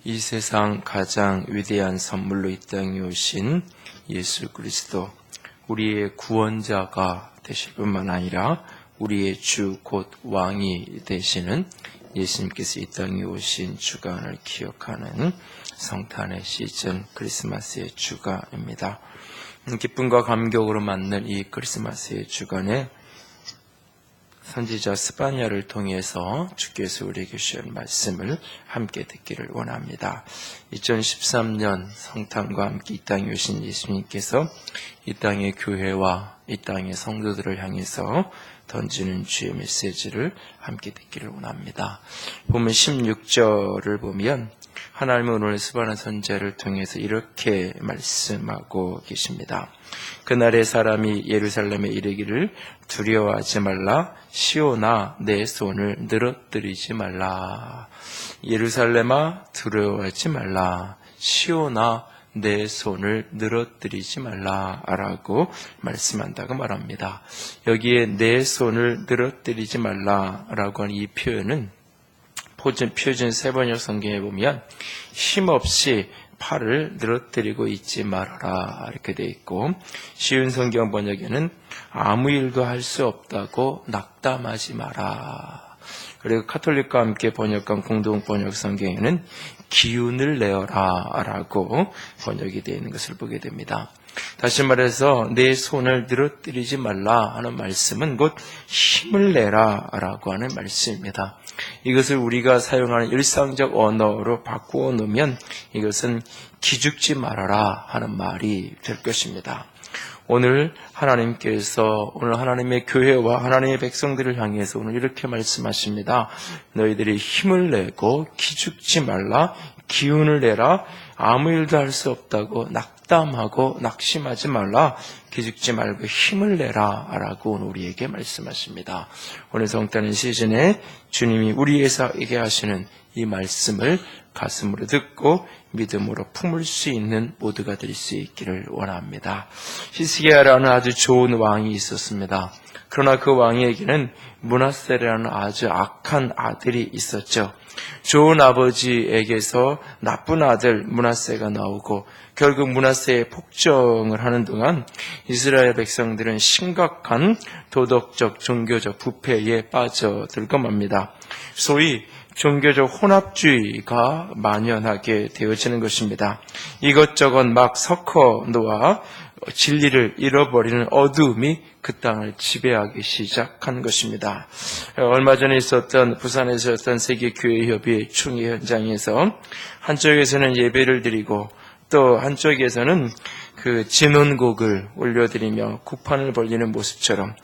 이 세상 가장 위대한 선물로 이 땅에 오신 예수 그리스도, 우리의 구원자가 되실 뿐만 아니라 우리의 주 곧 왕이 되시는 예수님께서 이 땅에 오신 주간을 기억하는 성탄의 시즌, 크리스마스의 주간입니다. 기쁨과 감격으로 맞는 이 크리스마스의 주간에 선지자 스바냐를 통해서 주께서 우리에게 주신 말씀을 함께 듣기를 원합니다. 2013년 성탄과 함께 이 땅에 오신 예수님께서 이 땅의 교회와 이 땅의 성도들을 향해서 던지는 주의 메시지를 함께 듣기를 원합니다. 보면 16절을 보면 하나님은 오늘 스바냐 선지자를 통해서 이렇게 말씀하고 계십니다. 그날의 사람이 예루살렘에 이르기를 두려워하지 말라, 시온아 내 손을 늘어뜨리지 말라. 예루살렘아 두려워하지 말라, 시온아 내 손을 늘어뜨리지 말라 라고 말씀한다고 말합니다. 여기에 내 손을 늘어뜨리지 말라 라고 하는 이 표현은 표준 세번역 성경에 보면 힘없이 팔을 늘어뜨리고 있지 말아라 이렇게 되어 있고, 쉬운 성경 번역에는 아무 일도 할 수 없다고 낙담하지 마라, 그리고 카톨릭과 함께 번역한 공동 번역 성경에는 기운을 내어라 라고 번역이 되어 있는 것을 보게 됩니다. 다시 말해서 내 손을 늘어뜨리지 말라 하는 말씀은 곧 힘을 내라 라고 하는 말씀입니다. 이것을 우리가 사용하는 일상적 언어로 바꾸어 놓으면 이것은 기죽지 말아라 하는 말이 될 것입니다. 오늘 하나님의 교회와 하나님의 백성들을 향해서 오늘 이렇게 말씀하십니다. 너희들이 힘을 내고 기죽지 말라, 기운을 내라, 아무 일도 할 수 없다고 낙담하고 낙심하지 말라, 기죽지 말고 힘을 내라 라고 오늘 우리에게 말씀하십니다. 오늘 성탄의 시즌에 주님이 우리에게 하시는 이 말씀을 가슴으로 듣고 믿음으로 품을 수 있는 모두가 될 수 있기를 원합니다. 히스기야라는 아주 좋은 왕이 있었습니다. 그러나 그 왕에게는 므낫세라는 아주 악한 아들이 있었죠. 좋은 아버지에게서 나쁜 아들 므낫세가 나오고 결국 므낫세의 폭정을 하는 동안 이스라엘 백성들은 심각한 도덕적, 종교적 부패에 빠져들고 맙니다. 소위 종교적 혼합주의가 만연하게 되어지는 것입니다. 이것저것 막 섞어 놓아 진리를 잃어버리는 어두움이 그 땅을 지배하기 시작한 것입니다. 얼마 전에 있었던 부산에서 있었던 세계교회협의회 총회 현장에서 한쪽에서는 예배를 드리고 또 한쪽에서는 그 진원곡을 올려드리며 구판을 벌리는 모습처럼,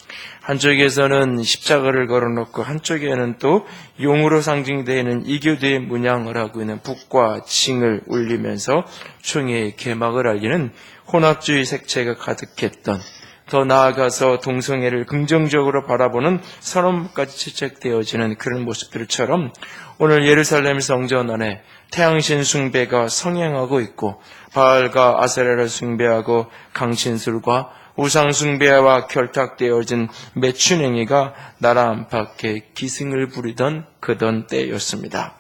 한쪽에서는 십자가를 걸어놓고 한쪽에는 또 용으로 상징되는 이교도의 문양을 하고 있는 북과 징을 울리면서 총회의 개막을 알리는 혼합주의 색채가 가득했던, 더 나아가서 동성애를 긍정적으로 바라보는 선언까지 채택되어지는 그런 모습들처럼 오늘 예루살렘 성전 안에 태양신 숭배가 성행하고 있고, 바알과 아세라를 숭배하고 강신술과 우상 숭배와 결탁되어진 매춘행위가 나라 안팎에 기승을 부리던 그던 때였습니다.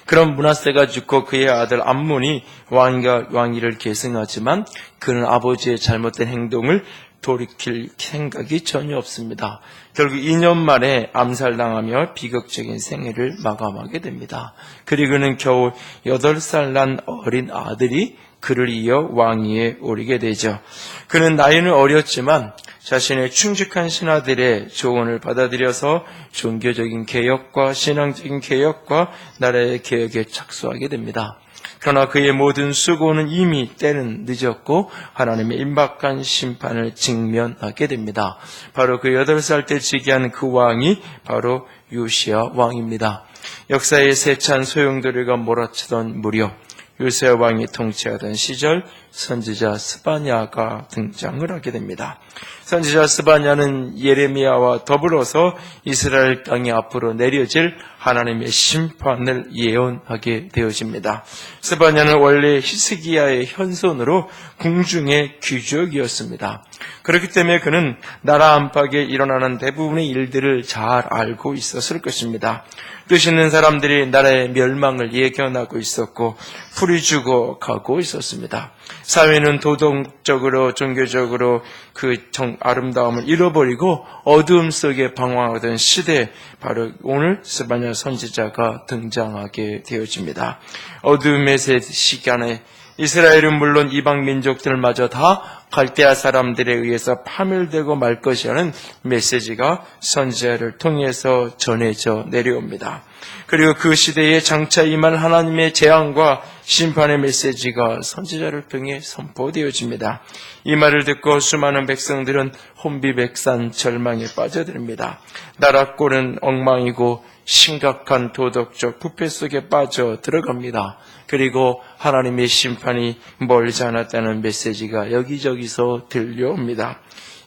그런 므낫세가 죽고 그의 아들 암몬이 왕위를 계승하지만 그는 아버지의 잘못된 행동을 돌이킬 생각이 전혀 없습니다. 결국 2년 만에 암살당하며 비극적인 생애를 마감하게 됩니다. 그리고는 겨우 8살 난 어린 아들이 그를 이어 왕위에 오르게 되죠. 그는 나이는 어렸지만 자신의 충직한 신하들의 조언을 받아들여서 종교적인 개혁과 신앙적인 개혁과 나라의 개혁에 착수하게 됩니다. 그러나 그의 모든 수고는 이미 때는 늦었고 하나님의 임박한 심판을 직면하게 됩니다. 바로 그 8살 때 즉위한 그 왕이 바로 요시야 왕입니다. 역사의 세찬 소용돌이가 몰아치던 무렵 요시야 왕이 통치하던 시절 선지자 스바냐가 등장을 하게 됩니다. 선지자 스바냐는 예레미야와 더불어서 이스라엘 땅에 앞으로 내려질 하나님의 심판을 예언하게 되어집니다. 스바냐는 원래 히스기야의 현손으로 궁중의 귀족이었습니다. 그렇기 때문에 그는 나라 안팎에 일어나는 대부분의 일들을 잘 알고 있었을 것입니다. 뜻 있는 사람들이 나라의 멸망을 예견하고 있었고 풀이 죽어 가고 있었습니다. 사회는 도덕적으로 종교적으로 그 아름다움을 잃어버리고 어두움 속에 방황하던 시대에 바로 오늘 스바냐 선지자가 등장하게 되어집니다. 어두움의 시간에 이스라엘은 물론 이방 민족들마저 다 갈대아 사람들에 의해서 파멸되고 말 것이라는 메시지가 선지자를 통해서 전해져 내려옵니다. 그리고 그 시대에 장차 임할 하나님의 재앙과 심판의 메시지가 선지자를 통해 선포되어집니다. 이 말을 듣고 수많은 백성들은 혼비백산 절망에 빠져듭니다. 나라 꼴은 엉망이고 심각한 도덕적 부패 속에 빠져 들어갑니다. 그리고 하나님의 심판이 멀지 않았다는 메시지가 여기저기서 들려옵니다.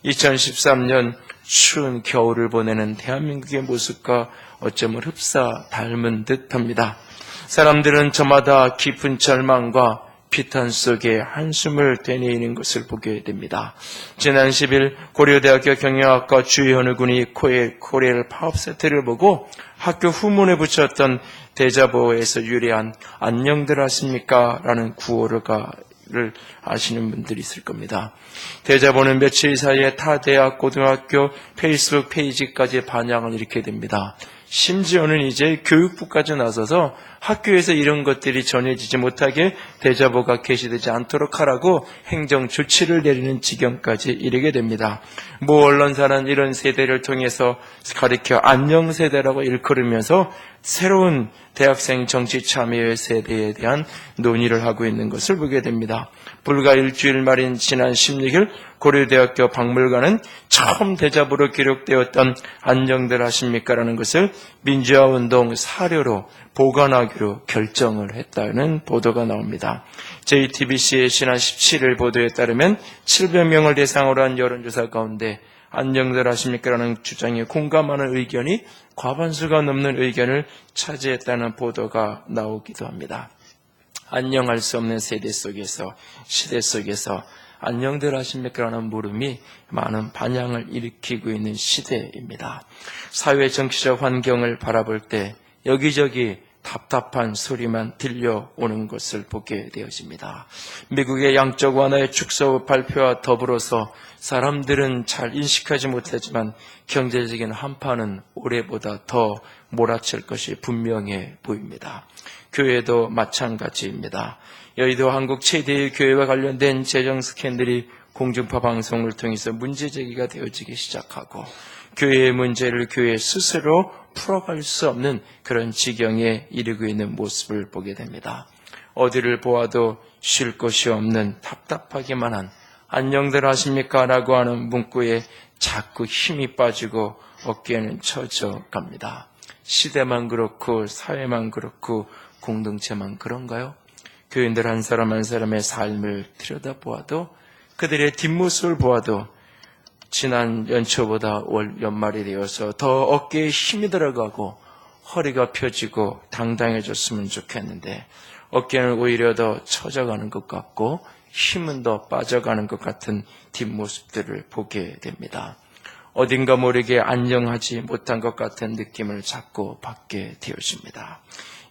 2013년 추운 겨울을 보내는 대한민국의 모습과 어쩌면 흡사 닮은 듯합니다. 사람들은 저마다 깊은 절망과 피탄 속에 한숨을 되뇌이는 것을 보게 됩니다. 지난 10일 고려대학교 경영학과 주현우 군이 코레일 파업 세트를 보고 학교 후문에 붙였던 대자보에서 유래한 안녕들 하십니까? 라는 구호를 아시는 분들이 있을 겁니다. 대자보는 며칠 사이에 타 대학, 고등학교, 페이스북 페이지까지 반향을 일으키게 됩니다. 심지어는 이제 교육부까지 나서서 학교에서 이런 것들이 전해지지 못하게 대자보가 게시되지 않도록 하라고 행정 조치를 내리는 지경까지 이르게 됩니다. 모 언론사는 이런 세대를 통해서 가리켜 안녕세대라고 일컬으면서 새로운 대학생 정치 참여의 세대에 대한 논의를 하고 있는 것을 보게 됩니다. 불과 일주일 말인 지난 16일 고려대학교 박물관은 처음 대자보로 기록되었던 안녕들 하십니까라는 것을 민주화운동 사료로 보관하기로 결정을 했다는 보도가 나옵니다. JTBC의 지난 17일 보도에 따르면 700명을 대상으로 한 여론조사 가운데 안녕들 하십니까라는 주장에 공감하는 의견이 과반수가 넘는 의견을 차지했다는 보도가 나오기도 합니다. 안녕할 수 없는 세대 속에서, 시대 속에서 안녕들 하십니까라는 물음이 많은 반향을 일으키고 있는 시대입니다. 사회 정치적 환경을 바라볼 때 여기저기 답답한 소리만 들려오는 것을 보게 되어집니다. 미국의 양적 완화의 축소 발표와 더불어서 사람들은 잘 인식하지 못하지만 경제적인 한파는 올해보다 더 몰아칠 것이 분명해 보입니다. 교회도 마찬가지입니다. 여의도 한국 최대의 교회와 관련된 재정 스캔들이 공중파 방송을 통해서 문제 제기가 되어지기 시작하고 교회의 문제를 교회 스스로 풀어갈 수 없는 그런 지경에 이르고 있는 모습을 보게 됩니다. 어디를 보아도 쉴 곳이 없는 답답하기만 한 안녕들 하십니까? 라고 하는 문구에 자꾸 힘이 빠지고 어깨는 처져 갑니다. 시대만 그렇고 사회만 그렇고 공동체만 그런가요? 교인들 한 사람 한 사람의 삶을 들여다보아도 그들의 뒷모습을 보아도 지난 연초보다 연말이 되어서 더 어깨에 힘이 들어가고 허리가 펴지고 당당해졌으면 좋겠는데 어깨는 오히려 더 처져가는 것 같고 힘은 더 빠져가는 것 같은 뒷모습들을 보게 됩니다. 어딘가 모르게 안녕하지 못한 것 같은 느낌을 자꾸 받게 되어집니다.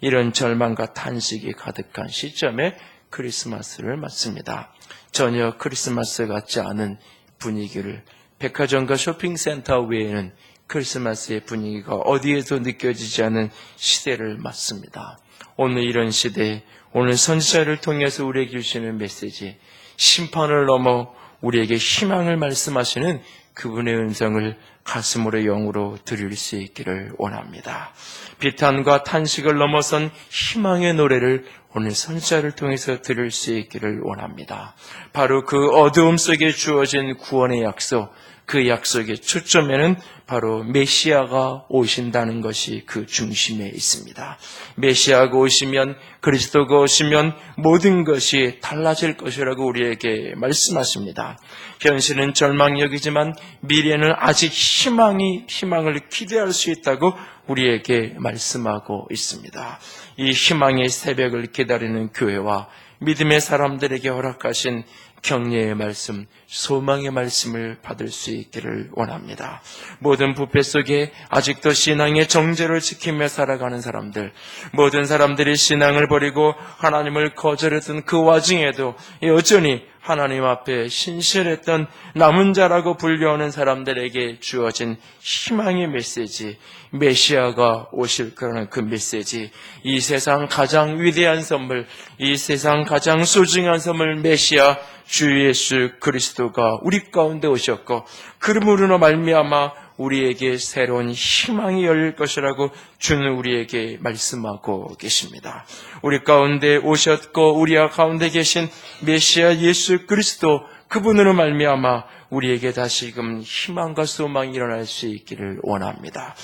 이런 절망과 탄식이 가득한 시점에 크리스마스를 맞습니다. 전혀 크리스마스 같지 않은 분위기를 백화점과 쇼핑센터 외에는 크리스마스의 분위기가 어디에도 느껴지지 않은 시대를 맞습니다. 오늘 이런 시대에 오늘 선지자를 통해서 우리에게 주시는 메시지, 심판을 넘어 우리에게 희망을 말씀하시는 그분의 음성을 가슴으로 영으로 들을 수 있기를 원합니다. 비탄과 탄식을 넘어선 희망의 노래를 오늘 선지자를 통해서 들을 수 있기를 원합니다. 바로 그 어두움 속에 주어진 구원의 약속, 그 약속의 초점에는 바로 메시아가 오신다는 것이 그 중심에 있습니다. 메시아가 오시면, 그리스도가 오시면 모든 것이 달라질 것이라고 우리에게 말씀하십니다. 현실은 절망적이지만 미래는 아직 희망을 기대할 수 있다고 우리에게 말씀하고 있습니다. 이 희망의 새벽을 기다리는 교회와 믿음의 사람들에게 허락하신 격려의 말씀, 소망의 말씀을 받을 수 있기를 원합니다. 모든 부패 속에 아직도 신앙의 정죄를 지키며 살아가는 사람들, 모든 사람들이 신앙을 버리고 하나님을 거절했던 그 와중에도 여전히 하나님 앞에 신실했던 남은 자라고 불려오는 사람들에게 주어진 희망의 메시지, 메시아가 오실 거라는 그 메시지, 이 세상 가장 위대한 선물, 이 세상 가장 소중한 선물 메시아 주 예수 그리스도가 우리 가운데 오셨고 그러므로 말미암아 우리에게 새로운 희망이 열릴 것이라고 주는 우리에게 말씀하고 계십니다. 우리 가운데 오셨고 우리 가운데 계신 메시아 예수 그리스도, 그분으로 말미암아 우리에게 다시금 희망과 소망이 일어날 수 있기를 원합니다.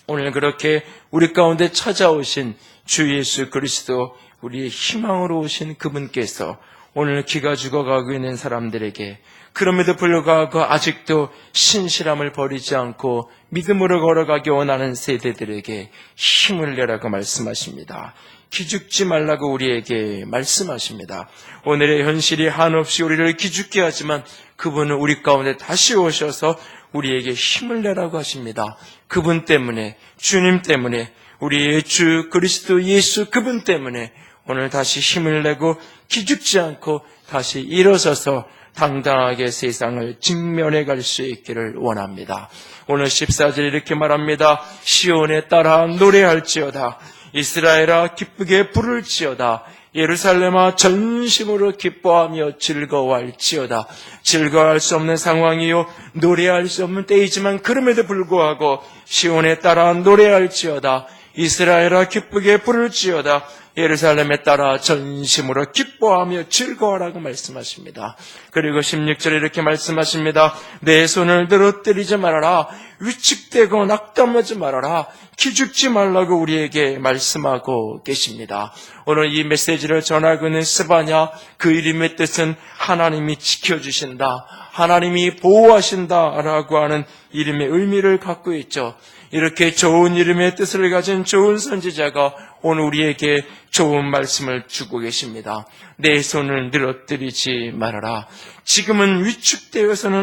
오늘 그렇게 우리 가운데 찾아오신 주 예수 그리스도, 우리의 희망으로 오신 그분께서 오늘 기가 죽어가고 있는 사람들에게, 그럼에도 불구하고 아직도 신실함을 버리지 않고 믿음으로 걸어가기 원하는 세대들에게 힘을 내라고 말씀하십니다. 기죽지 말라고 우리에게 말씀하십니다. 오늘의 현실이 한없이 우리를 기죽게 하지만 그분은 우리 가운데 다시 오셔서 우리에게 힘을 내라고 하십니다. 그분 때문에, 주님 때문에, 우리의 주 그리스도 예수 그분 때문에 오늘 다시 힘을 내고 기죽지 않고 다시 일어서서 당당하게 세상을 직면해 갈 수 있기를 원합니다. 오늘 14절 이렇게 말합니다. 시온에 따라 노래할지어다. 이스라엘아 기쁘게 부를지어다. 예루살렘아 전심으로 기뻐하며 즐거워할지어다. 즐거워할 수 없는 상황이요 노래할 수 없는 때이지만 그럼에도 불구하고 시온에 따라 노래할지어다. 이스라엘아 기쁘게 부를지어다. 예루살렘에 따라 전심으로 기뻐하며 즐거워하라고 말씀하십니다. 그리고 16절에 이렇게 말씀하십니다. 내 손을 늘어뜨리지 말아라. 위축되고 낙담하지 말아라. 기죽지 말라고 우리에게 말씀하고 계십니다. 오늘 이 메시지를 전하고 있는 스바냐, 그 이름의 뜻은 하나님이 지켜주신다, 하나님이 보호하신다라고 하는 이름의 의미를 갖고 있죠. 이렇게 좋은 이름의 뜻을 가진 좋은 선지자가 오늘 우리에게 좋은 말씀을 주고 계십니다. 내 손을 늘어뜨리지 말아라. 지금은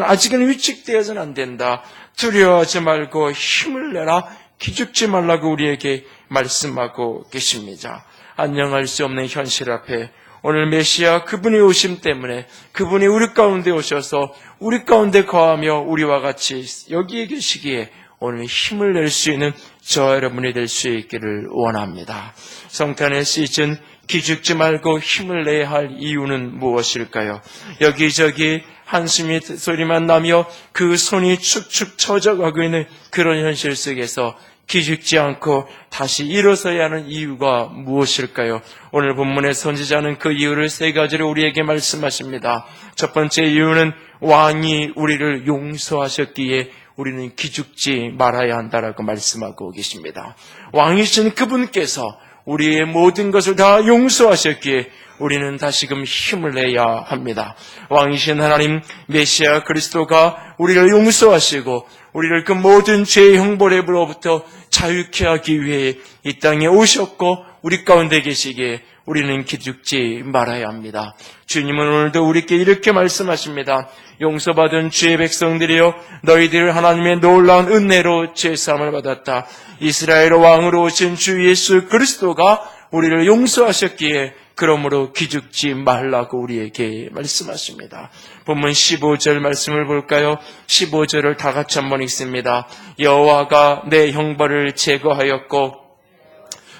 아직은 위축되어서는 안 된다. 두려워하지 말고 힘을 내라. 기죽지 말라고 우리에게 말씀하고 계십니다. 안녕할 수 없는 현실 앞에 오늘 메시아 그분의 오심 때문에, 그분이 우리 가운데 오셔서 우리 가운데 거하며 우리와 같이 여기에 계시기에 오늘 힘을 낼 수 있는 저 여러분이 될 수 있기를 원합니다. 성탄의 시즌, 기죽지 말고 힘을 내야 할 이유는 무엇일까요? 여기저기 한숨이 소리만 나며 그 손이 축축 처져가고 있는 그런 현실 속에서 기죽지 않고 다시 일어서야 하는 이유가 무엇일까요? 오늘 본문의 선지자는 그 이유를 세 가지로 우리에게 말씀하십니다. 첫 번째 이유는 왕이 우리를 용서하셨기에 우리는 기죽지 말아야 한다라고 말씀하고 계십니다. 왕이신 그분께서 우리의 모든 것을 다 용서하셨기에 우리는 다시금 힘을 내야 합니다. 왕이신 하나님 메시아 그리스도가 우리를 용서하시고 우리를 그 모든 죄의 형벌로부터 자유케 하기 위해 이 땅에 오셨고 우리 가운데 계시기에 우리는 기죽지 말아야 합니다. 주님은 오늘도 우리께 이렇게 말씀하십니다. 용서받은 주의 백성들이여, 너희들 하나님의 놀라운 은혜로 죄사함을 받았다. 이스라엘 왕으로 오신 주 예수 그리스도가 우리를 용서하셨기에 그러므로 기죽지 말라고 우리에게 말씀하십니다. 본문 15절 말씀을 볼까요? 15절을 다 같이 한번 읽습니다. 여호와가 내 형벌을 제거하였고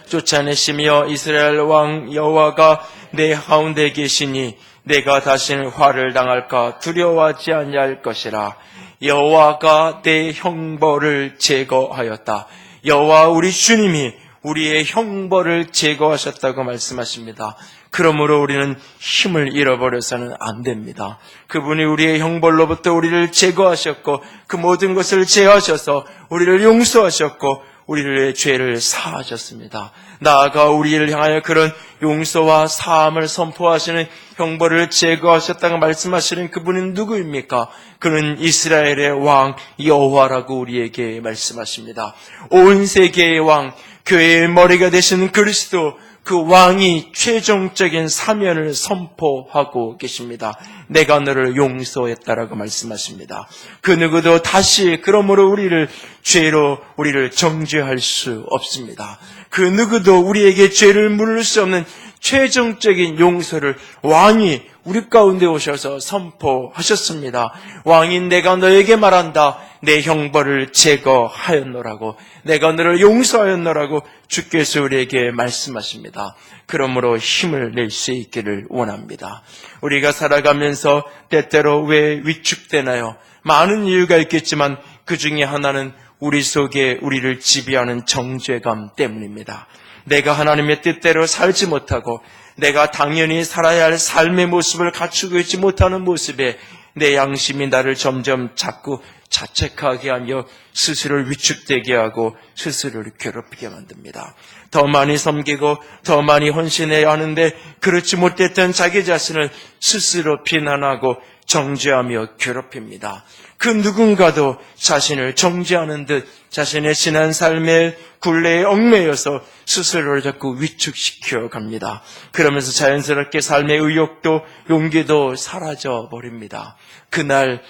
쫓아내시며 이스라엘 왕 여호와가 내 가운데 계시니 내가 다시는 화를 당할까 두려워하지 아니할 것이라. 여호와가 내 형벌을 제거하였다. 여호와 우리 주님이 우리의 형벌을 제거하셨다고 말씀하십니다. 그러므로 우리는 힘을 잃어버려서는 안 됩니다. 그분이 우리의 형벌로부터 우리를 제거하셨고 그 모든 것을 제하셔서 우리를 용서하셨고 우리의 죄를 사하셨습니다. 나아가 우리를 향하여 그런 용서와 사함을 선포하시는 형벌을 제거하셨다고 말씀하시는 그분은 누구입니까? 그는 이스라엘의 왕 여호와라고 우리에게 말씀하십니다. 온 세계의 왕, 교회의 머리가 되시는 그리스도, 그 왕이 최종적인 사면을 선포하고 계십니다. 내가 너를 용서했다라고 말씀하십니다. 그 누구도 다시 그러므로 우리를 죄로 우리를 정죄할 수 없습니다. 그 누구도 우리에게 죄를 물을 수 없는 최종적인 용서를 왕이 우리 가운데 오셔서 선포하셨습니다. 왕인 내가 너에게 말한다. 내 형벌을 제거하였노라고, 내가 너를 용서하였노라고 주께서 우리에게 말씀하십니다. 그러므로 힘을 낼 수 있기를 원합니다. 우리가 살아가면서 때때로 왜 위축되나요? 많은 이유가 있겠지만 그 중에 하나는 우리 속에 우리를 지배하는 정죄감 때문입니다. 내가 하나님의 뜻대로 살지 못하고 내가 당연히 살아야 할 삶의 모습을 갖추고 있지 못하는 모습에 내 양심이 나를 점점 자꾸 자책하게 하며 스스로를 위축되게 하고 스스로를 괴롭히게 만듭니다. 더 많이 섬기고 더 많이 헌신해야 하는데 그렇지 못했던 자기 자신을 스스로 비난하고 정죄하며 괴롭힙니다. 그 누군가도 자신을 정죄하는 듯 자신의 지난 삶의 굴레에 얽매여서 스스로를 자꾸 위축시켜 갑니다. 그러면서 자연스럽게 삶의 의욕도 용기도 사라져 버립니다. 그날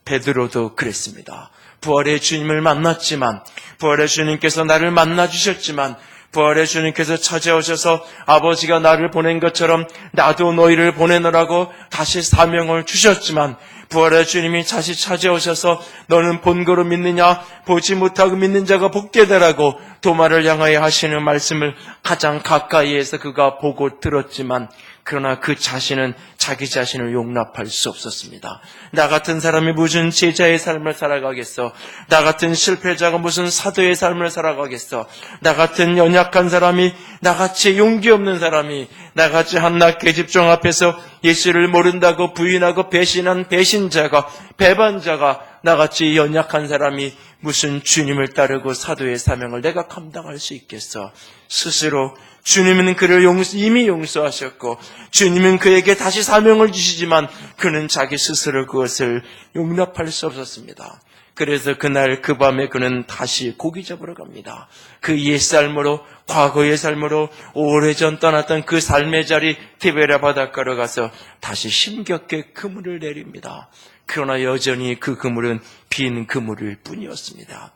베드로도 그랬습니다. 부활의 주님을 만났지만, 부활의 주님께서 나를 만나주셨지만, 부활의 주님께서 찾아오셔서 아버지가 나를 보낸 것처럼 나도 너희를 보내노라고 다시 사명을 주셨지만, 부활의 주님이 다시 찾아오셔서 너는 본거로 믿느냐, 보지 못하고 믿는 자가 복되되라고 도마를 향하여 하시는 말씀을 가장 가까이에서 그가 보고 들었지만, 그러나 그 자신은 자기 자신을 용납할 수 없었습니다. 나 같은 사람이 무슨 제자의 삶을 살아가겠어? 나 같은 실패자가 무슨 사도의 삶을 살아가겠어? 나 같은 연약한 사람이, 나같이 용기 없는 사람이, 나같이 한낱 계집종 앞에서 예수를 모른다고 부인하고 배신한 배신자가, 배반자가, 나같이 연약한 사람이 무슨 주님을 따르고 사도의 사명을 내가 감당할 수 있겠어? 스스로 주님은 그를 이미 용서하셨고 주님은 그에게 다시 사명을 주시지만 그는 자기 스스로 그것을 용납할 수 없었습니다. 그래서 그날 그 밤에 그는 다시 고기 잡으러 갑니다. 그 옛삶으로, 과거의 삶으로 오래전 떠났던 그 삶의 자리 티베랴 바닷가로 가서 다시 힘겹게 그물을 내립니다. 그러나 여전히 그 그물은 빈 그물일 뿐이었습니다.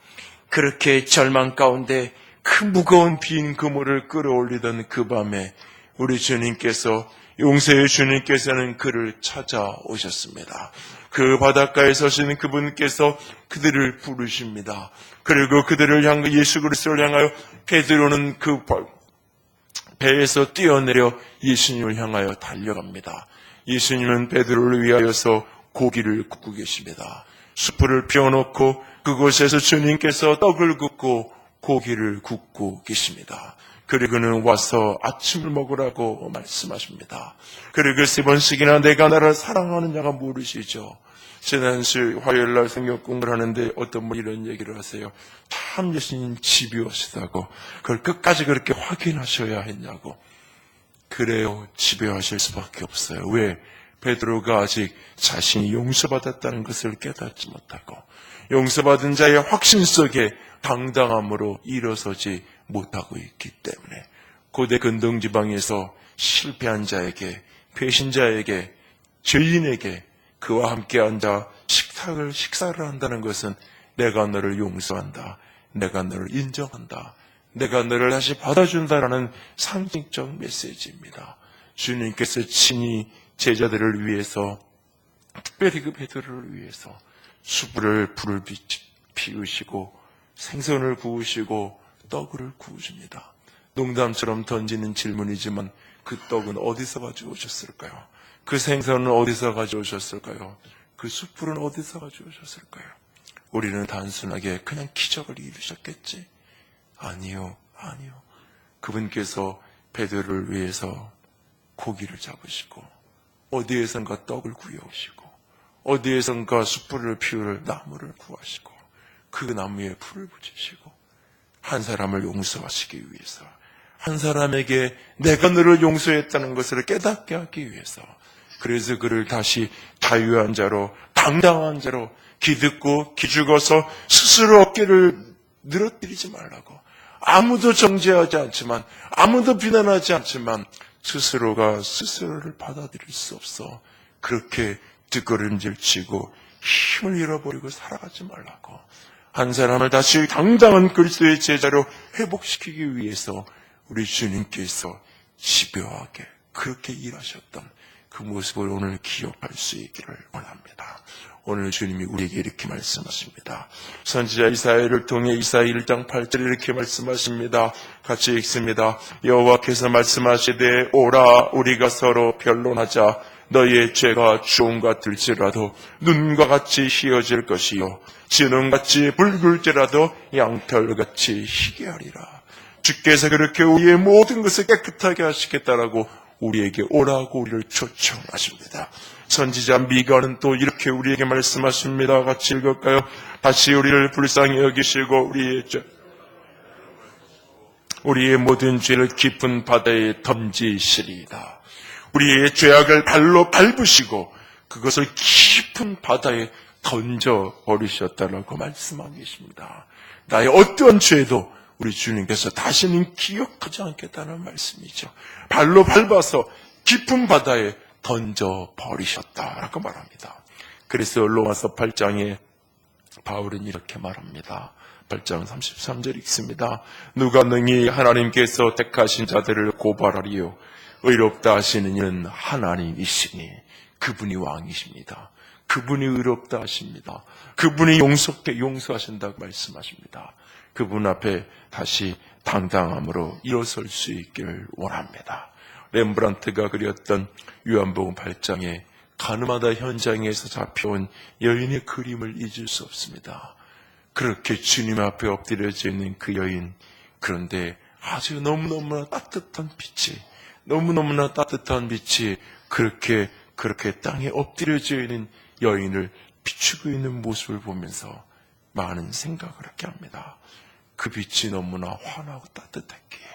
그렇게 절망 가운데 그 무거운 빈 그물을 끌어올리던 그 밤에 우리 주님께서, 용서의 주님께서는 그를 찾아오셨습니다. 그 바닷가에 서시는 그분께서 그들을 부르십니다. 그리고 그들을 향해, 예수 그리스도를 향하여 베드로는 그 배에서 뛰어내려 예수님을 향하여 달려갑니다. 예수님은 베드로를 위하여서 고기를 굽고 계십니다. 숯불을 피워놓고 그곳에서 주님께서 떡을 굽고 고기를 굽고 계십니다. 그리고 그는 와서 아침을 먹으라고 말씀하십니다. 그리고 3번씩이나 내가 나를 사랑하는 자가 모르시죠? 지난주 화요일날 성경 공부를 하는데 어떤 분이 이런 얘기를 하세요. 참 예수님 집요하시다고. 그걸 끝까지 그렇게 확인하셔야 했냐고. 그래요. 집요하실 수밖에 없어요. 왜? 베드로가 아직 자신이 용서받았다는 것을 깨닫지 못하고 용서받은 자의 확신 속에 당당함으로 일어서지 못하고 있기 때문에 고대 근동지방에서 실패한 자에게, 배신자에게, 죄인에게 그와 함께 앉아 식사를 한다는 것은 내가 너를 용서한다, 내가 너를 인정한다, 내가 너를 다시 받아준다라는 상징적 메시지입니다. 주님께서 친히 제자들을 위해서, 특별히 그 베드로를 위해서 불을 피우시고 생선을 구우시고 떡을 구우십니다. 농담처럼 던지는 질문이지만 그 떡은 어디서 가져오셨을까요? 그 생선은 어디서 가져오셨을까요? 그 숯불은 어디서 가져오셨을까요? 우리는 단순하게 그냥 기적을 이루셨겠지? 아니요. 아니요. 그분께서 베드로를 위해서 고기를 잡으시고 어디에선가 떡을 구해오시고 어디에선가 숯불을 피울 나무를 구하시고 그 나무에 불을 붙이시고 한 사람을 용서하시기 위해서, 한 사람에게 내가 너를 용서했다는 것을 깨닫게 하기 위해서, 그래서 그를 다시 자유한 자로, 당당한 자로, 기듣고 기죽어서 스스로 어깨를 늘어뜨리지 말라고, 아무도 정죄하지 않지만, 아무도 비난하지 않지만 스스로가 스스로를 받아들일 수 없어 그렇게 뒷걸음질치고 힘을 잃어버리고 살아가지 말라고, 한 사람을 다시 당당한 그리스도의 제자로 회복시키기 위해서 우리 주님께서 집요하게 그렇게 일하셨던 그 모습을 오늘 기억할 수 있기를 원합니다. 오늘 주님이 우리에게 이렇게 말씀하십니다. 선지자 이사야를 통해 이사야 1장 8절에 이렇게 말씀하십니다. 같이 읽습니다. 여호와께서 말씀하시되 오라 우리가 서로 변론하자. 너희의 죄가 주홍 같을지라도 눈과 같이 희어질 것이요 진홍같이 붉을지라도 양털같이 희게 하리라. 주께서 그렇게 우리의 모든 것을 깨끗하게 하시겠다라고 우리에게 오라고 우리를 초청하십니다. 선지자 미가는 또 이렇게 우리에게 말씀하십니다. 같이 읽을까요? 다시 우리를 불쌍히 여기시고 우리의 모든 죄를 깊은 바다에 던지시리이다. 우리의 죄악을 발로 밟으시고 그것을 깊은 바다에 던져버리셨다라고 말씀하고 계십니다. 나의 어떠한 죄도 우리 주님께서 다시는 기억하지 않겠다는 말씀이죠. 발로 밟아서 깊은 바다에 던져버리셨다라고 말합니다. 그래서 로마서 8장에 바울은 이렇게 말합니다. 8장 33절 읽습니다. 누가 능히 하나님께서 택하신 자들을 고발하리요 의롭다 하시는 이는 하나님이시니 그분이 왕이십니다. 그분이 의롭다 하십니다. 그분이 용서하신다고 말씀하십니다. 그분 앞에 다시 당당함으로 일어설 수 있기를 원합니다. 렘브란트가 그렸던 요한복음 8장에 가늠하다 현장에서 잡혀온 여인의 그림을 잊을 수 없습니다. 그렇게 주님 앞에 엎드려져 있는 그 여인, 그런데 아주 너무너무나 따뜻한 빛이 그렇게 땅에 엎드려져 있는 여인을 비추고 있는 모습을 보면서 많은 생각을 하게 합니다. 그 빛이 너무나 환하고 따뜻했기에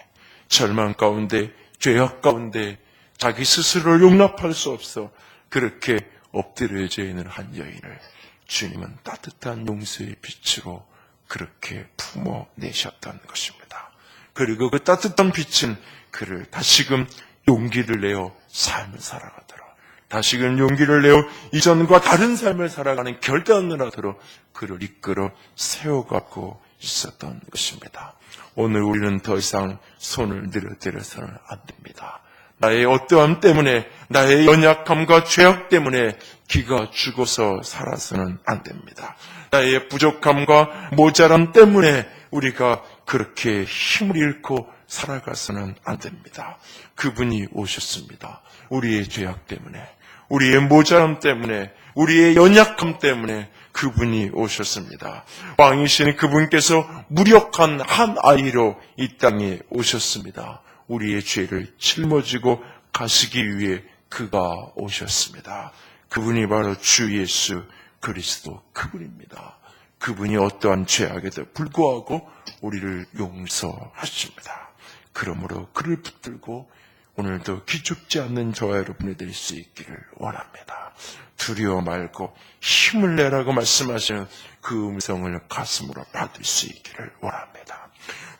절망 가운데, 죄악 가운데 자기 스스로를 용납할 수 없어 그렇게 엎드려져 있는 한 여인을 주님은 따뜻한 용서의 빛으로 그렇게 품어내셨던 것입니다. 그리고 그 따뜻한 빛은 그를 다시금 용기를 내어 삶을 살아가도록, 다시금 용기를 내어 이전과 다른 삶을 살아가는 결단을 하도록 그를 이끌어 세워가고 있었던 것입니다. 오늘 우리는 더 이상 손을 늘어뜨려서는 안 됩니다. 나의 어떠함 때문에, 나의 연약함과 죄악 때문에 기가 죽어서 살아서는 안 됩니다. 나의 부족함과 모자람 때문에 우리가 그렇게 힘을 잃고 살아가서는 안 됩니다. 그분이 오셨습니다. 우리의 죄악 때문에, 우리의 모자람 때문에, 우리의 연약함 때문에 그분이 오셨습니다. 왕이신 그분께서 무력한 한 아이로 이 땅에 오셨습니다. 우리의 죄를 짊어지고 가시기 위해 그가 오셨습니다. 그분이 바로 주 예수 그리스도 그분입니다. 그분이 어떠한 죄악에도 불구하고 우리를 용서하십니다. 그러므로 그를 붙들고 오늘도 기죽지 않는 저와 여러분이 될 수 있기를 원합니다. 두려워 말고 힘을 내라고 말씀하시는 그 음성을 가슴으로 받을 수 있기를 원합니다.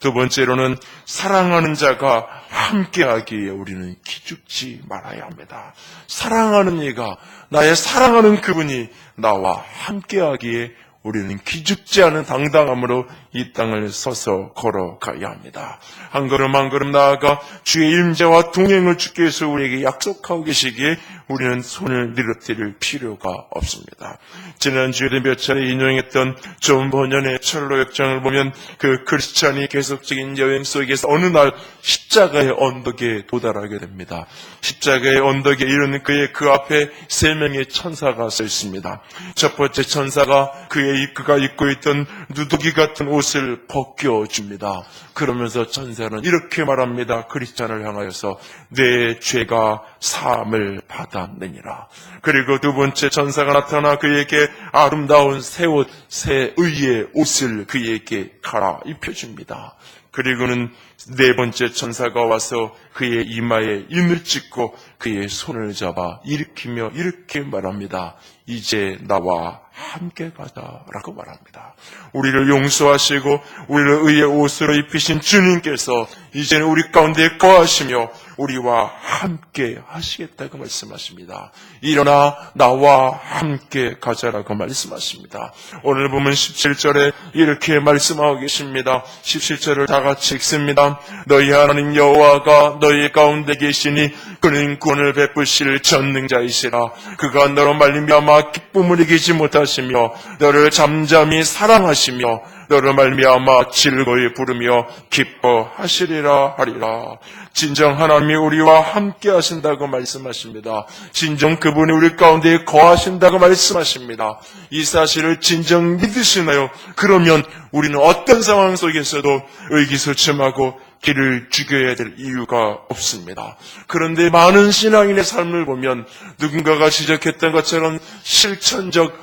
두 번째로는 사랑하는 자가 함께하기에 우리는 기죽지 말아야 합니다. 사랑하는 이가, 나의 사랑하는 그분이 나와 함께하기에 우리는 기죽지 않은 당당함으로 이 땅을 서서 걸어가야 합니다. 한 걸음 한 걸음 나아가 주의 임재와 동행을 주께서 우리에게 약속하고 계시기에 우리는 손을 늘어뜨릴 필요가 없습니다. 지난주에도 몇 차례 인용했던 존 버년의 철로 역정을 보면 그 크리스찬이 계속적인 여행 속에서 어느 날 십자가의 언덕에 도달하게 됩니다. 십자가의 언덕에 이르는 그 앞에 세 명의 천사가 서 있습니다. 첫 번째 천사가 그의 그가 입고 있던 누더기 같은 옷을 벗겨줍니다. 그러면서 천사는 이렇게 말합니다. 크리스찬을 향하여서 내 죄가 사함을 받았느니라. 그리고 두 번째 천사가 나타나 그에게 아름다운 새 옷, 새 의의 옷을 그에게 갈아입혀줍니다. 그리고는 네 번째 천사가 와서 그의 이마에 인을 찍고 그의 손을 잡아 일으키며 이렇게 말합니다. 이제 나와 함께 가자라고 말합니다. 우리를 용서하시고 우리를 의의 옷으로 입히신 주님께서 이제는 우리 가운데 거하시며 우리와 함께 하시겠다고 말씀하십니다. 일어나 나와 함께 가자라고 말씀하십니다. 오늘 보면 17절에 이렇게 말씀하고 계십니다. 17절을 다 같이 읽습니다. 너희 하나님 여호와가 너희 가운데 계시니 그는 구원을 베푸실 전능자이시라. 그가 너로 말미암아 기쁨을 이기지 못하시며 너를 잠잠히 사랑하시며 너를 말미암아 즐거이 부르며 기뻐하시리라 하리라. 진정 하나님이 우리와 함께 하신다고 말씀하십니다. 진정 그분이 우리 가운데 거하신다고 말씀하십니다. 이 사실을 진정 믿으시나요? 그러면 우리는 어떤 상황 속에서도 의기소침하고 길을 죽여야 될 이유가 없습니다. 그런데 많은 신앙인의 삶을 보면 누군가가 지적했던 것처럼 실천적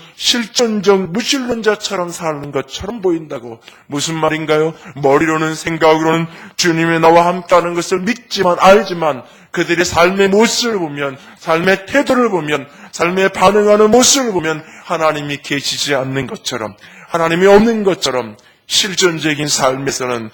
무신론자처럼 사는 것처럼 보인다고. 무슨 말인가요? 머리로는 생각으로는 주님이 나와 함께하는 것을 믿지만 알지만 그들의 삶의 모습을 보면, 삶의 태도를 보면, 삶에 반응하는 모습을 보면 하나님이 계시지 않는 것처럼, 하나님이 없는 것처럼 실천적인 삶에서는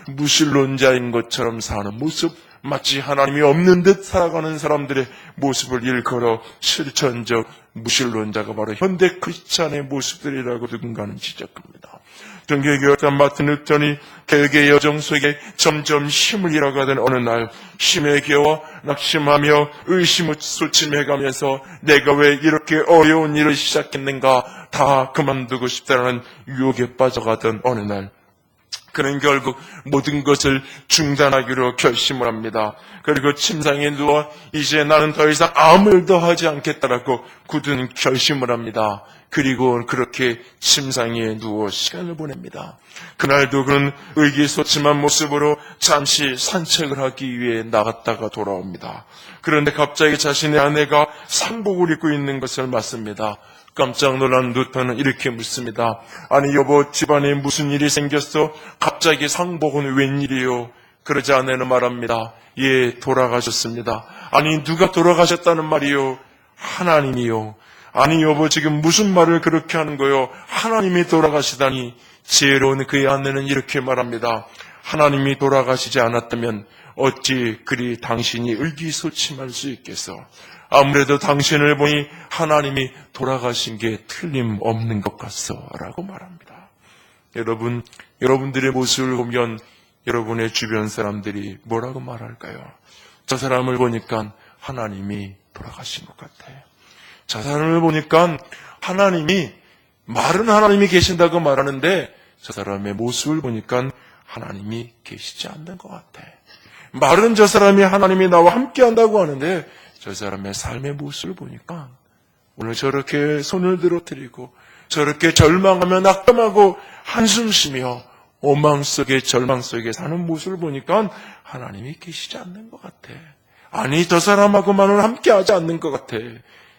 무신론자인 것처럼 사는 모습, 마치 하나님이 없는 듯 살아가는 사람들의 모습을 일컬어 실천적 무신론자가 바로 현대 크리스찬의 모습들이라고 누군가는 지적합니다. 종교개혁자 마틴 루터니 개혁의 여정 속에 점점 힘을 잃어가던 어느 날 힘에 겨워 낙심하며 의심소침해가면서 내가 왜 이렇게 어려운 일을 시작했는가, 다 그만두고 싶다는 유혹에 빠져가던 어느 날 그는 결국 모든 것을 중단하기로 결심을 합니다. 그리고 침상에 누워 이제 나는 더 이상 아무 일도 하지 않겠다라고 굳은 결심을 합니다. 그리고 그렇게 침상에 누워 시간을 보냅니다. 그날도 그는 의기소침한 모습으로 잠시 산책을 하기 위해 나갔다가 돌아옵니다. 그런데 갑자기 자신의 아내가 상복을 입고 있는 것을 맞습니다. 깜짝 놀란 루터는 이렇게 묻습니다. 아니 여보, 집안에 무슨 일이 생겼어? 갑자기 상복은 웬일이요? 그러자 아내는 말합니다. 예, 돌아가셨습니다. 아니 누가 돌아가셨다는 말이요? 하나님이요. 아니 여보, 지금 무슨 말을 그렇게 하는 거요? 하나님이 돌아가시다니. 지혜로운 그의 아내는 이렇게 말합니다. 하나님이 돌아가시지 않았다면 어찌 그리 당신이 의기소침할 수 있겠어? 아무래도 당신을 보니 하나님이 돌아가신 게 틀림없는 것 같소 라고 말합니다. 여러분, 여러분들의 모습을 보면 여러분의 주변 사람들이 뭐라고 말할까요? 저 사람을 보니까 하나님이 돌아가신 것 같아. 저 사람을 보니까 말은 하나님이 계신다고 말하는데 저 사람의 모습을 보니까 하나님이 계시지 않는 것 같아. 말은 저 사람이 하나님이 나와 함께 한다고 하는데 저 사람의 삶의 모습을 보니까 오늘 저렇게 손을 들어뜨리고 저렇게 절망하며 낙담하고 한숨 쉬며 오망 속에 절망 속에 사는 모습을 보니까 하나님이 계시지 않는 것 같아. 아니 저 사람하고만은 함께하지 않는 것 같아.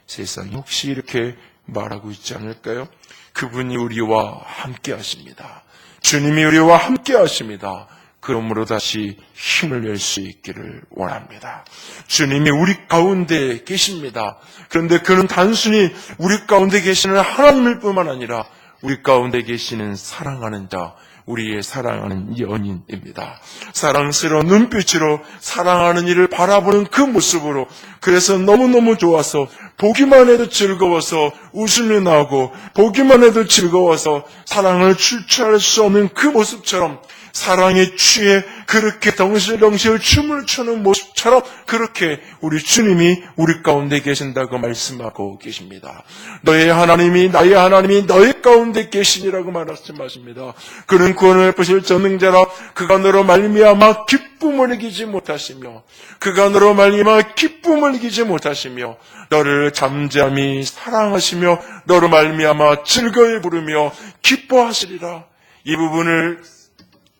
세상이 혹시 이렇게 말하고 있지 않을까요? 그분이 우리와 함께하십니다. 주님이 우리와 함께하십니다. 그러므로 다시 힘을 낼 수 있기를 원합니다. 주님이 우리 가운데 계십니다. 그런데 그는 단순히 우리 가운데 계시는 하나님일 뿐만 아니라 우리 가운데 계시는 사랑하는 자, 우리의 사랑하는 연인입니다. 사랑스러운 눈빛으로 사랑하는 이를 바라보는 그 모습으로, 그래서 너무너무 좋아서 보기만 해도 즐거워서 웃음이 나오고 보기만 해도 즐거워서 사랑을 주체할 수 없는 그 모습처럼 사랑에 취해 그렇게 덩실덩실 춤을 추는 모습처럼 그렇게 우리 주님이 우리 가운데 계신다고 말씀하고 계십니다. 너의 하나님이 나의 하나님이 너의 가운데 계시니라고 말씀하십니다. 그는 구원을 베푸실 전능자라. 그가 너로 말미암아 기쁨을 이기지 못하시며 그가 너로 말미암아 기쁨을 이기지 못하시며 너를 잠잠히 사랑하시며 너로 말미암아 즐거이 부르며 기뻐하시리라. 이 부분을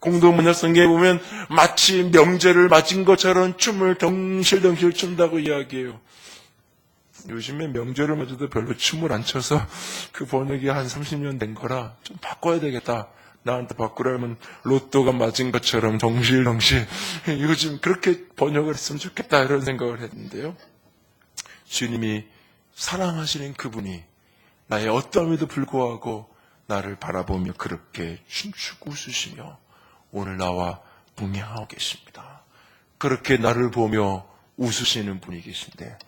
공동문화 성경에 보면 마치 명제를 맞은 것처럼 춤을 덩실덩실 춘다고 이야기해요. 요즘에 명제를 맞아도 별로 춤을 안 춰서 그 번역이 한 30년 된 거라 좀 바꿔야 되겠다. 나한테 바꾸라면 로또가 맞은 것처럼 덩실덩실 요즘 그렇게 번역을 했으면 좋겠다 이런 생각을 했는데요. 주님이 사랑하시는 그분이 나의 어떠함에도 불구하고 나를 바라보며 그렇게 춤추고 웃으시며 오늘 나와 동행하고 계십니다. 그렇게 나를 보며 웃으시는 분이 계신데,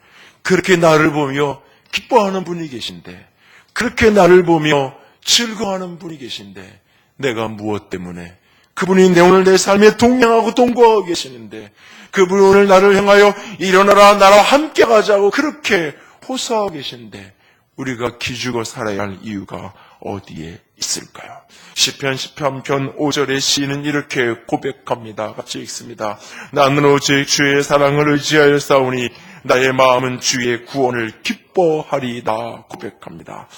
그렇게 나를 보며 기뻐하는 분이 계신데, 그렇게 나를 보며 즐거워하는 분이 계신데, 내가 무엇 때문에 그분이 오늘 내 삶에 동행하고 동거하고 계시는데, 그분이 오늘 나를 향하여 일어나라 나와 함께 가자고 그렇게 호소하고 계신데, 우리가 기죽어 살아야 할 이유가 어디에 있을까요? 시편 13편 5절의 시인은 이렇게 고백합니다. 같이 읽습니다. 나는 오직 주의 사랑을 의지하여 싸우니 나의 마음은 주의 구원을 기뻐하리다 고백합니다.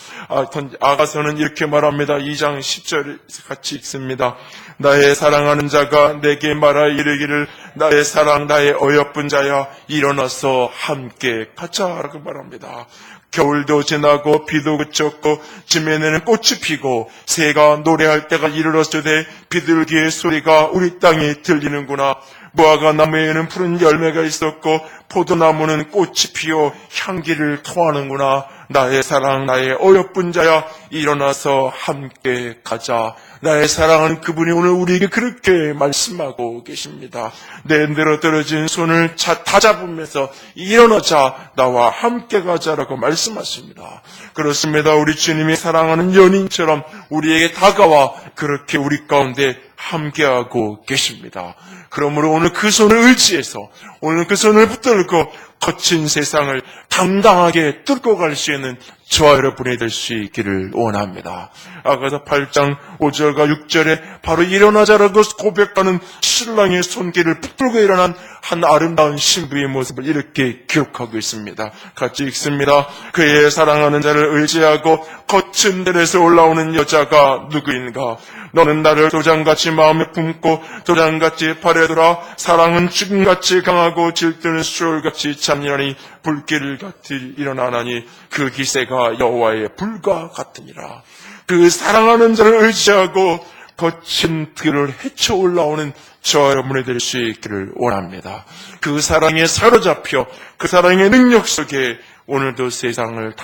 아가서는 이렇게 말합니다. 2장 10절 같이 읽습니다. 나의 사랑하는 자가 내게 말하 이르기를 나의 사랑 나의 어여쁜 자야 일어나서 함께 가자라고 말합니다. 겨울도 지나고 비도 그쳤고 지면에는 꽃이 피고 새가 노래할 때가 이르렀으되 비둘기의 소리가 우리 땅에 들리는구나. 무화과 나무에는 푸른 열매가 있었고 포도나무는 꽃이 피어 향기를 토하는구나. 나의 사랑 나의 어여쁜 자야 일어나서 함께 가자. 나의 사랑하는 그분이 오늘 우리에게 그렇게 말씀하고 계십니다. 내 늘어떨어진 손을 다 잡으면서 일어나자 나와 함께 가자라고 말씀하십니다. 그렇습니다. 우리 주님이 사랑하는 연인처럼 우리에게 다가와 그렇게 우리 가운데 함께하고 계십니다. 그러므로 오늘 그 손을 의지해서 오늘 그 손을 붙들고 거친 세상을 당당하게 뚫고 갈 수 있는 저와 여러분이 될 수 있기를 원합니다. 아가서 8장 5절과 6절에 바로 일어나자라고 고백하는 신랑의 손길을 붙들고 일어난 한 아름다운 신부의 모습을 이렇게 기록하고 있습니다. 같이 읽습니다. 그의 사랑하는 자를 의지하고 거친 들에서 올라오는 여자가 누구인가? 너는 나를 도장같이 마음에 품고 도장같이 발에 들어 사랑은 죽음같이 강하고 질투는 수월같이 잔인하니 불길 같이 일어나나니 그 기세가 여호와의 불과 같으니라. 그 사랑하는 자를 의지하고 거친 들을 헤쳐 올라오는 저와 여러분이 될 수 있기를 원합니다. 그 사랑에 사로잡혀 그 사랑의 능력 속에 오늘도 세상을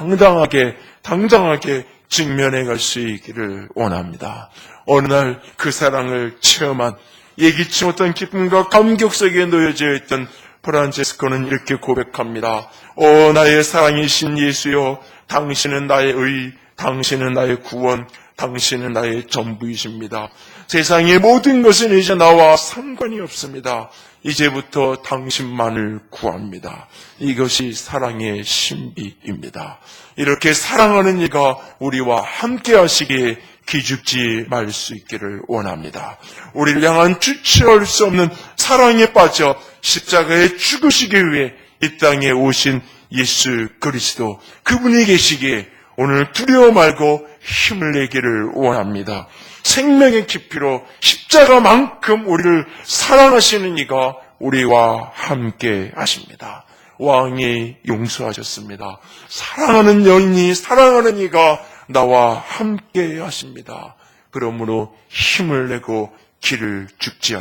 당당하게 직면해 갈 수 있기를 원합니다. 어느 날 그 사랑을 체험한 예기치 못한 기쁨과 감격 속에 놓여져 있던 프란체스코는 이렇게 고백합니다. 오 나의 사랑이신 예수여, 당신은 나의 의, 당신은 나의 구원, 당신은 나의 전부이십니다. 세상의 모든 것은 이제 나와 상관이 없습니다. 이제부터 당신만을 구합니다. 이것이 사랑의 신비입니다. 이렇게 사랑하는 이가 우리와 함께 하시기에 기죽지 말 수 있기를 원합니다. 우리를 향한 주체할 수 없는 사랑에 빠져 십자가에 죽으시기 위해 이 땅에 오신 예수 그리스도, 그분이 계시기에 오늘 두려워 말고 힘을 내기를 원합니다. 생명의 깊이로 십자가만큼 우리를 사랑하시는 이가 우리와 함께 하십니다. 왕이 용서하셨습니다. 사랑하는 여인이, 사랑하는 이가 나와 함께 하십니다. 그러므로 힘을 내고 기죽지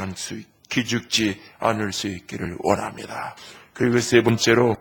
않을 수 있기를 원합니다. 그리고 세 번째로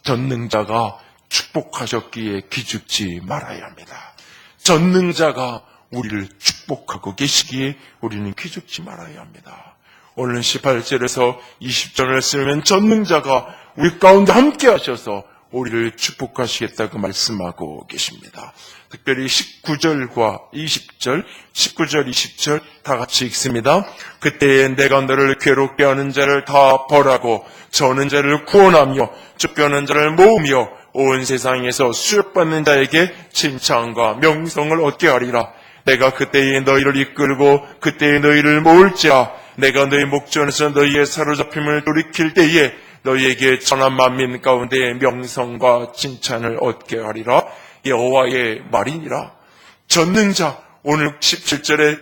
전능자가 축복하셨기에 기죽지 말아야 합니다. 전능자가 우리를 축복하고 계시기에 우리는 기죽지 말아야 합니다. 오늘 18절에서 20절을 쓰면 전능자가 우리 가운데 함께 하셔서 우리를 축복하시겠다고 말씀하고 계십니다. 특별히 19절과 20절, 19절, 20절 다 같이 읽습니다. 그때에 내가 너를 괴롭게 하는 자를 다 벌하고 저는 자를 구원하며 쫓겨는 자를 모으며 온 세상에서 수혈받는 자에게 칭찬과 명성을 얻게 하리라. 내가 그때에 너희를 이끌고 그때에 너희를 모을지라. 내가 너희 목전에서 너희의 사로잡힘을 돌이킬 때에 너희에게 전한 만민 가운데 명성과 칭찬을 얻게 하리라. 여호와의 말이니라. 전능자, 오늘 17절에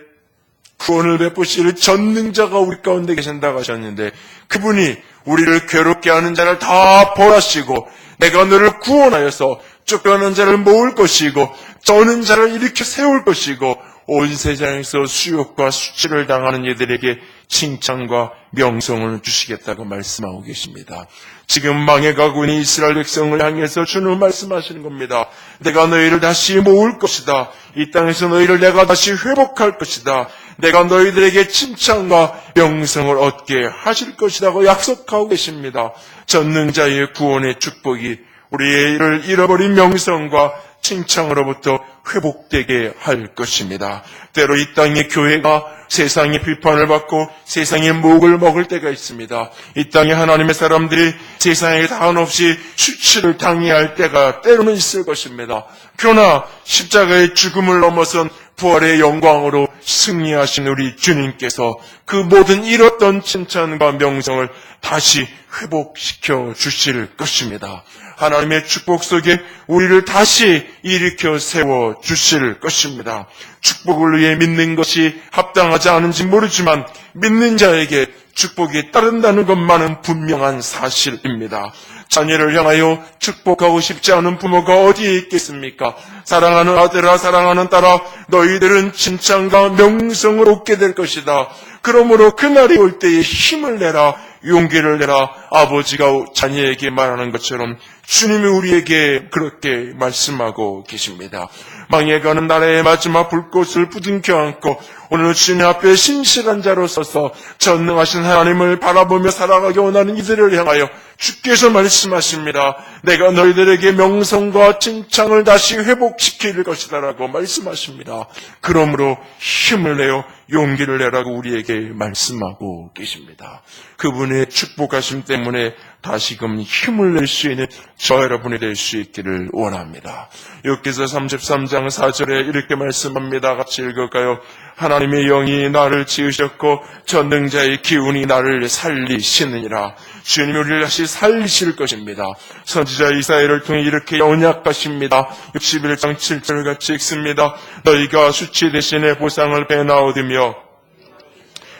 구원을 베푸실 전능자가 우리 가운데 계신다고 하셨는데, 그분이 우리를 괴롭게 하는 자를 다 벌하시고 내가 너를 구원하여서 쫓겨난 자를 모을 것이고 저는 자를 일으켜 세울 것이고 온 세상에서 수욕과 수치를 당하는 이들에게 칭찬과 명성을 주시겠다고 말씀하고 계십니다. 지금 망해가고 있는 이스라엘 백성을 향해서 주는 말씀하시는 겁니다. 내가 너희를 다시 모을 것이다. 이 땅에서 너희를 내가 다시 회복할 것이다. 내가 너희들에게 칭찬과 명성을 얻게 하실 것이라고 약속하고 계십니다. 전능자의 구원의 축복이 우리를 잃어버린 명성과 칭찬으로부터 회복되게 할 것입니다. 때로 이 땅의 교회가 세상의 비판을 받고 세상의 목을 먹을 때가 있습니다. 이 땅의 하나님의 사람들이 세상에 한없이 수치를 당해야 할 때가 때로는 있을 것입니다. 그러나 십자가의 죽음을 넘어선 부활의 영광으로 승리하신 우리 주님께서 그 모든 잃었던 칭찬과 명성을 다시 회복시켜 주실 것입니다. 하나님의 축복 속에 우리를 다시 일으켜 세워 주실 것입니다. 축복을 위해 믿는 것이 합당하지 않은지 모르지만 믿는 자에게 축복이 따른다는 것만은 분명한 사실입니다. 자녀를 향하여 축복하고 싶지 않은 부모가 어디에 있겠습니까? 사랑하는 아들아, 사랑하는 딸아, 너희들은 칭찬과 명성을 얻게 될 것이다. 그러므로 그날이 올 때에 힘을 내라, 용기를 내라. 아버지가 자녀에게 말하는 것처럼 주님이 우리에게 그렇게 말씀하고 계십니다. 망해가는 나라의 마지막 불꽃을 부둥켜 안고 오늘 주님 앞에 신실한 자로 서서 전능하신 하나님을 바라보며 살아가기 원하는 이들을 향하여 주께서 말씀하십니다. 내가 너희들에게 명성과 칭찬을 다시 회복시킬 것이다 라고 말씀하십니다. 그러므로 힘을 내어 용기를 내라고 우리에게 말씀하고 계십니다. 그분의 축복하심 때문에 다시금 힘을 낼 수 있는 저 여러분이 될 수 있기를 원합니다. 욥기서 33장 4절에 이렇게 말씀합니다. 같이 읽을까요? 하나님의 영이 나를 지으셨고 전능자의 기운이 나를 살리시느니라. 주님이 우리를 다시 살리실 것입니다. 선지자 이사야를 통해 이렇게 언약하십니다. 61장 7절 같이 읽습니다. 너희가 수치 대신에 보상을 배나 얻으며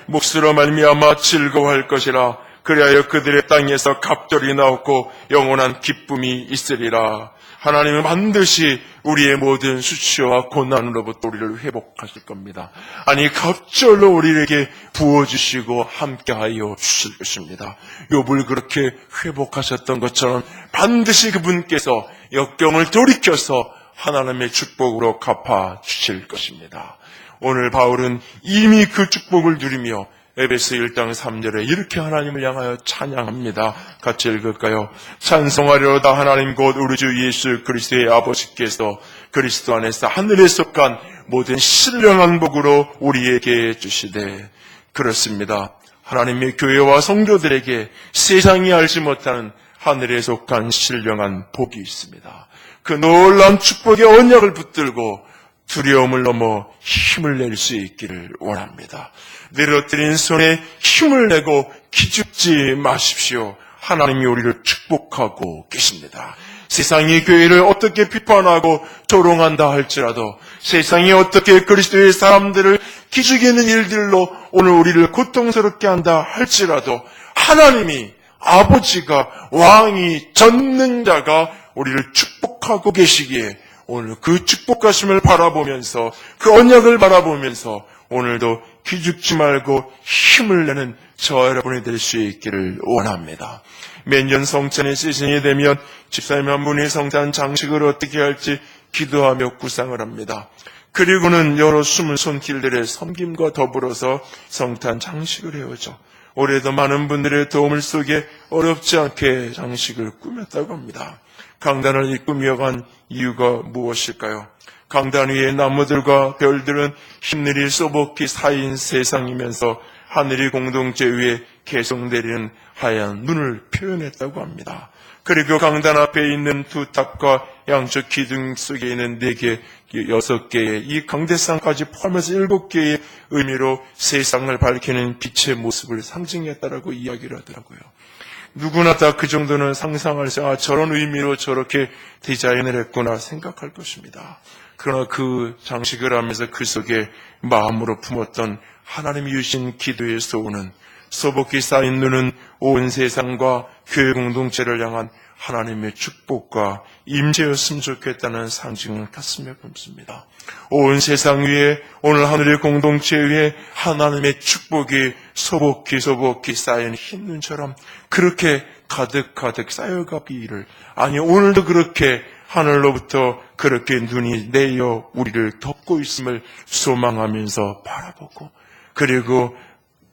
몫으로 말미암아 즐거워할 것이라. 그리하여 그들의 땅에서 갑절이 나오고 영원한 기쁨이 있으리라. 하나님은 반드시 우리의 모든 수치와 고난으로부터 우리를 회복하실 겁니다. 아니 갑절로 우리에게 부어주시고 함께하여 주실 것입니다. 욥을 그렇게 회복하셨던 것처럼 반드시 그분께서 역경을 돌이켜서 하나님의 축복으로 갚아주실 것입니다. 오늘 바울은 이미 그 축복을 누리며 에베소 1장 3절에 이렇게 하나님을 향하여 찬양합니다. 같이 읽을까요? 찬송하려다 하나님 곧 우리 주 예수 그리스도의 아버지께서 그리스도 안에서 하늘에 속한 모든 신령한 복으로 우리에게 주시되. 그렇습니다. 하나님의 교회와 성도들에게 세상이 알지 못하는 하늘에 속한 신령한 복이 있습니다. 그 놀라운 축복의 언약을 붙들고 두려움을 넘어 힘을 낼 수 있기를 원합니다. 늘어뜨린 손에 힘을 내고 기죽지 마십시오. 하나님이 우리를 축복하고 계십니다. 세상이 교회를 어떻게 비판하고 조롱한다 할지라도, 세상이 어떻게 그리스도의 사람들을 기죽이는 일들로 오늘 우리를 고통스럽게 한다 할지라도, 하나님이 아버지가 왕이 전능자가 우리를 축복하고 계시기에 오늘 그 축복하심을 바라보면서 그 언약을 바라보면서 오늘도 기죽지 말고 힘을 내는 저 여러분이 될 수 있기를 원합니다. 매년 성찬의 시즌이 되면 집사님 한 분이 성찬 장식을 어떻게 할지 기도하며 구상을 합니다. 그리고는 여러 숨은 손길들의 섬김과 더불어서 성탄 장식을 해오죠. 올해도 많은 분들의 도움을 속에 어렵지 않게 장식을 꾸몄다고 합니다. 강단을 꾸며간 이유가 무엇일까요? 강단 위의 나무들과 별들은 힘들이 소복히 쌓인 세상이면서 하늘이 공동체 위에 개성되리는 하얀 눈을 표현했다고 합니다. 그리고 강단 앞에 있는 두 탑과 양쪽 기둥 속에 있는 4개, 6개의 이 강대상까지 포함해서 7개의 의미로 세상을 밝히는 빛의 모습을 상징했다라고 이야기를 하더라고요. 누구나 다 그 정도는 상상할 수, 저런 의미로 저렇게 디자인을 했구나 생각할 것입니다. 그러나 그 장식을 하면서 그 속에 마음으로 품었던 하나님이 주신 기도의 소원은 소복히 쌓인 눈은 온 세상과 교회 공동체를 향한 하나님의 축복과 임재였으면 좋겠다는 상징을 가슴에 품습니다. 온 세상 위에, 오늘 하늘의 공동체 위에 하나님의 축복이 소복히 쌓인 흰 눈처럼 그렇게 가득 쌓여가기를, 아니 오늘도 그렇게 하늘로부터 그렇게 눈이 내려 우리를 덮고 있음을 소망하면서 바라보고, 그리고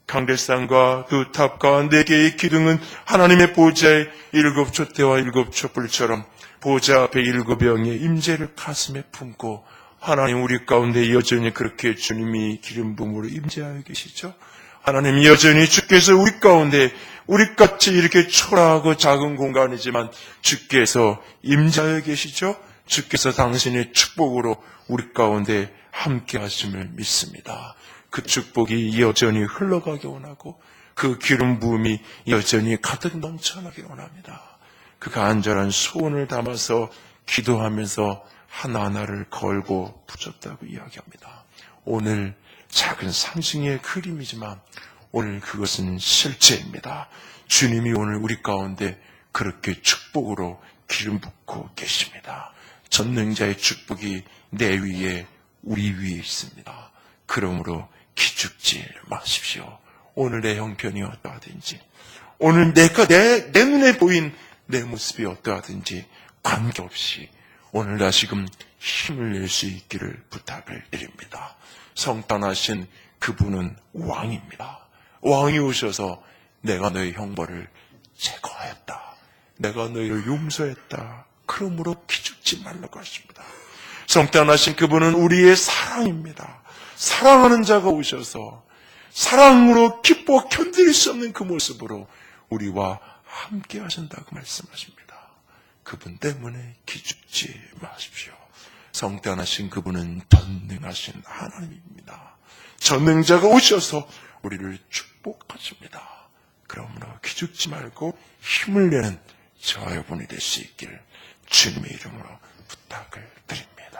강대상과 두 탑과 4개의 기둥은 하나님의 보좌의 7 촛대와 7 촛불처럼 보좌 앞에 7 영의 임재를 가슴에 품고, 하나님 우리 가운데 여전히 그렇게 주님이 기름 부음으로 임재하여 계시죠. 하나님 여전히 주께서 우리 가운데, 우리같이 이렇게 초라하고 작은 공간이지만 주께서 임재하여 계시죠. 주께서 당신의 축복으로 우리 가운데 함께 하심을 믿습니다. 그 축복이 여전히 흘러가기 원하고 그 기름 부음이 여전히 가득 넘쳐나기 원합니다. 그 간절한 소원을 담아서 기도하면서 하나하나를 걸고 붙였다고 이야기합니다. 오늘 작은 상징의 그림이지만 오늘 그것은 실제입니다. 주님이 오늘 우리 가운데 그렇게 축복으로 기름 붓고 계십니다. 전능자의 축복이 내 위에, 우리 위에 있습니다. 그러므로 기죽지 마십시오. 오늘 내 형편이 어떠하든지, 오늘 내 눈에 보인 내 모습이 어떠하든지 관계없이 오늘 다시금 힘을 낼 수 있기를 부탁을 드립니다. 성탄하신 그분은 왕입니다. 왕이 오셔서 내가 너의 형벌을 제거하였다, 내가 너희를 용서했다, 그러므로 기죽지 말라고 하십니다. 성탄하신 그분은 우리의 사랑입니다. 사랑하는 자가 오셔서 사랑으로 기뻐 견딜 수 없는 그 모습으로 우리와 함께 하신다고 말씀하십니다. 그분 때문에 기죽지 마십시오. 성탄하신 그분은 전능하신 하나님입니다. 전능자가 오셔서 우리를 축복하십니다. 그러므로 기죽지 말고 힘을 내는 저와 여러분이 될 수 있기를 주님의 이름으로 부탁을 드립니다.